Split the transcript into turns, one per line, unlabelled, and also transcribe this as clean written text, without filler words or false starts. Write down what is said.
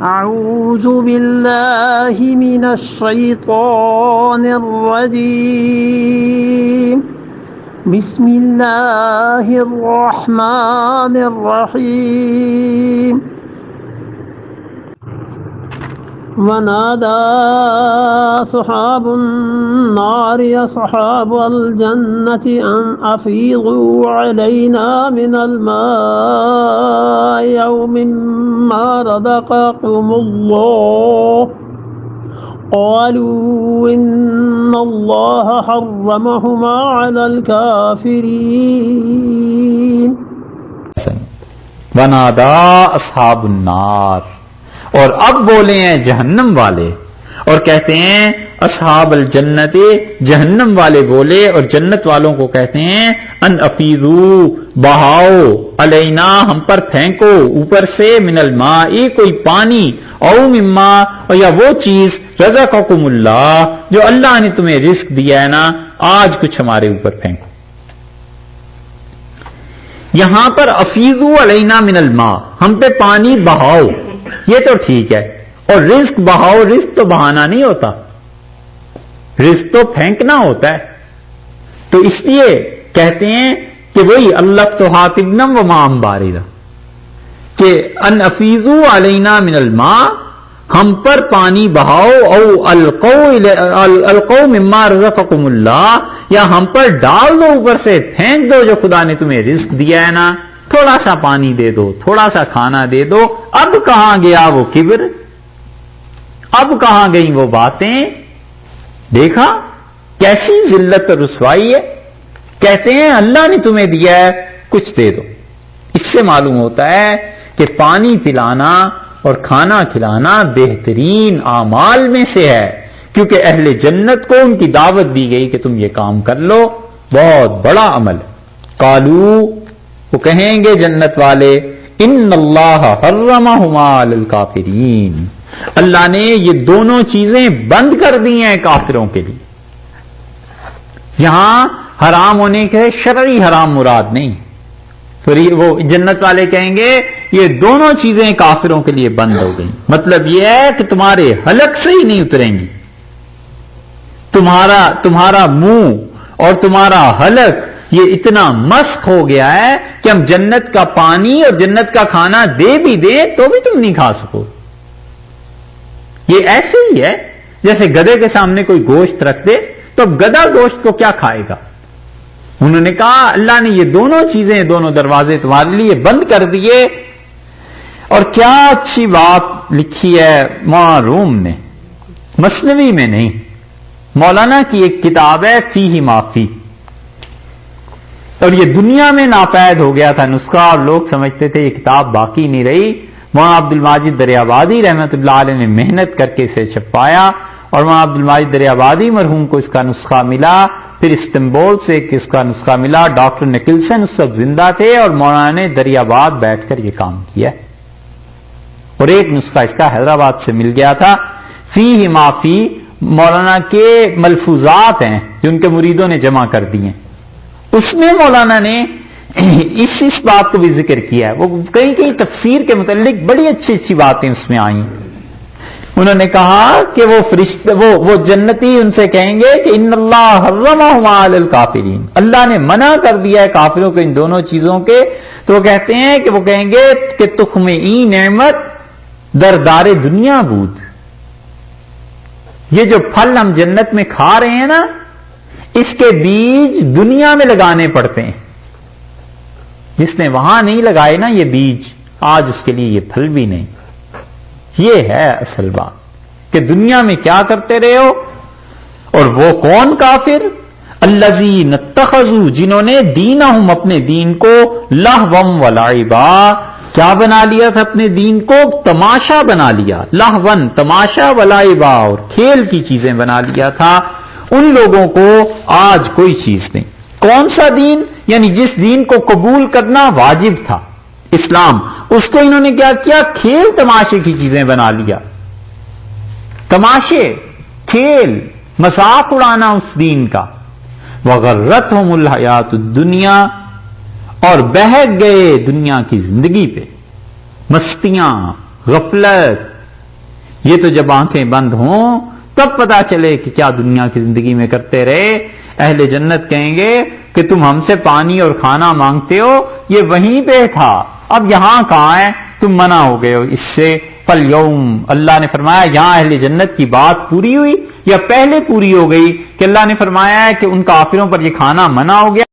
أعوذ بالله من الشيطان الرجيم بسم الله الرحمن الرحيم ونادى أصحاب النار أصحاب الجنة أن أفيضوا علينا من الماء أو مما رزقكم الله قالوا إن الله حرمهما على الكافرين
ونادى أصحاب النار، اور اب بولے ہیں جہنم والے اور کہتے ہیں اصحاب الجنت، جہنم والے بولے اور جنت والوں کو کہتے ہیں ان افیضو، بہاؤ، علینا، ہم پر پھینکو، اوپر سے، من الماء، کوئی پانی، او مما، اور یا وہ چیز، رزقکم اللہ، جو اللہ نے تمہیں رزق دیا ہے نا، آج کچھ ہمارے اوپر پھینکو۔ یہاں پر افیضو علینا من الماء، ہم پہ پانی بہاؤ، یہ تو ٹھیک ہے، اور رزق بہاؤ، رزق تو بہانا نہیں ہوتا، رزق تو پھینکنا ہوتا ہے۔ تو اس لیے کہتے ہیں کہ وہی اللہ تو حاطبنم و مام باردہ، کہ ان افیضو علینا من الماء، ہم پر پانی بہاؤ، او القو مما رزقکم اللہ، یا ہم پر ڈال دو، اوپر سے پھینک دو جو خدا نے تمہیں رزق دیا ہے نا، تھوڑا سا پانی دے دو، تھوڑا سا کھانا دے دو۔ اب کہاں گیا وہ کبر، اب کہاں گئی وہ باتیں؟ دیکھا کیسی ذلت اور رسوائی ہے۔ کہتے ہیں اللہ نے تمہیں دیا ہے، کچھ دے دو۔ اس سے معلوم ہوتا ہے کہ پانی پلانا اور کھانا کھلانا بہترین اعمال میں سے ہے، کیونکہ اہل جنت کو ان کی دعوت دی گئی کہ تم یہ کام کر لو، بہت بڑا عمل۔ قالو، وہ کہیں گے جنت والے، ان اللہ حرمہما علی الکافرین، اللہ نے یہ دونوں چیزیں بند کر دی ہیں کافروں کے لیے۔ یہاں حرام ہونے کے شرعی حرام مراد نہیں، پھر وہ جنت والے کہیں گے یہ دونوں چیزیں کافروں کے لیے بند ہو گئیں۔ مطلب یہ ہے کہ تمہارے حلق سے ہی نہیں اتریں گی، تمہارا منہ اور تمہارا حلق یہ اتنا مسخ ہو گیا ہے کہ ہم جنت کا پانی اور جنت کا کھانا دے بھی دیں تو بھی تم نہیں کھا سکو۔ یہ ایسے ہی ہے جیسے گدھے کے سامنے کوئی گوشت رکھ دے تو گدھا گوشت کو کیا کھائے گا۔ انہوں نے کہا اللہ نے یہ دونوں چیزیں، دونوں دروازے تمہارے لیے بند کر دیے۔ اور کیا اچھی بات لکھی ہے مولانا روم نے، مثنوی میں نہیں، مولانا کی ایک کتاب ہے فیہ ما فیہ، اور یہ دنیا میں ناپید ہو گیا تھا نسخہ، اور لوگ سمجھتے تھے یہ کتاب باقی نہیں رہی۔ مولانا عبدالماجد دریابادی رحمۃ اللہ علیہ نے محنت کر کے اسے چھپایا، اور مولانا عبدالماجد دریابادی مرحوم کو اس کا نسخہ ملا، پھر استنبول سے اس کا نسخہ ملا، ڈاکٹر نکلسن اس وقت زندہ تھے اور مولانا نے دریاباد بیٹھ کر یہ کام کیا، اور ایک نسخہ اس کا حیدرآباد سے مل گیا تھا۔ فیہ ما فیہ مولانا کے ملفوظات ہیں جو ان کے مریدوں نے جمع کر دی ہیں، اس میں مولانا نے اس بات کو بھی ذکر کیا ہے۔ وہ کئی تفسیر کے متعلق بڑی اچھی باتیں اس میں آئیں۔ انہوں نے کہا کہ وہ فرشتے، وہ جنتی ان سے کہیں گے کہ ان اللہ حرمہما علی الکافرین، اللہ نے منع کر دیا ہے کافروں کو ان دونوں چیزوں کے۔ تو وہ کہتے ہیں کہ وہ کہیں گے کہ تخم ای نعمت دردار دنیا بود، یہ جو پھل ہم جنت میں کھا رہے ہیں نا، اس کے بیج دنیا میں لگانے پڑتے ہیں، جس نے وہاں نہیں لگائے نا یہ بیج، آج اس کے لیے یہ پھل بھی نہیں۔ یہ ہے اصل بات کہ دنیا میں کیا کرتے رہے ہو۔ اور وہ کون کافر؟ الذین اتخذوا، جنہوں نے دینہم، اپنے دین کو، لہوم ولعبا، کیا بنا لیا تھا اپنے دین کو؟ تماشا بنا لیا، لہون تماشا، ولعبا اور کھیل کی چیزیں بنا لیا تھا۔ ان لوگوں کو آج کوئی چیز نہیں۔ کون سا دین؟ یعنی جس دین کو قبول کرنا واجب تھا، اسلام، اس کو انہوں نے کیا کیا؟ کھیل تماشے کی چیزیں بنا لیا۔ تماشے، کھیل، مذاق اڑانا اس دین کا۔ وغرتہم الحیات الدنیا، اور بہک گئے دنیا کی زندگی پہ، مستیاں، غفلت، یہ تو جب آنکھیں بند ہوں تب پتا چلے کہ کیا دنیا کی زندگی میں کرتے رہے. اہل جنت کہیں گے کہ تم ہم سے پانی اور کھانا مانگتے ہو، یہ وہیں پہ تھا، اب یہاں کہاں ہے، تم منع ہو گئے ہو اس سے. فَالْيَوْمَ اللہ نے فرمایا یہاں اہل جنت کی بات پوری ہوئی یا پہلے پوری ہو گئی کہ اللہ نے فرمایا ہے کہ ان کافروں پر یہ کھانا منع ہو گیا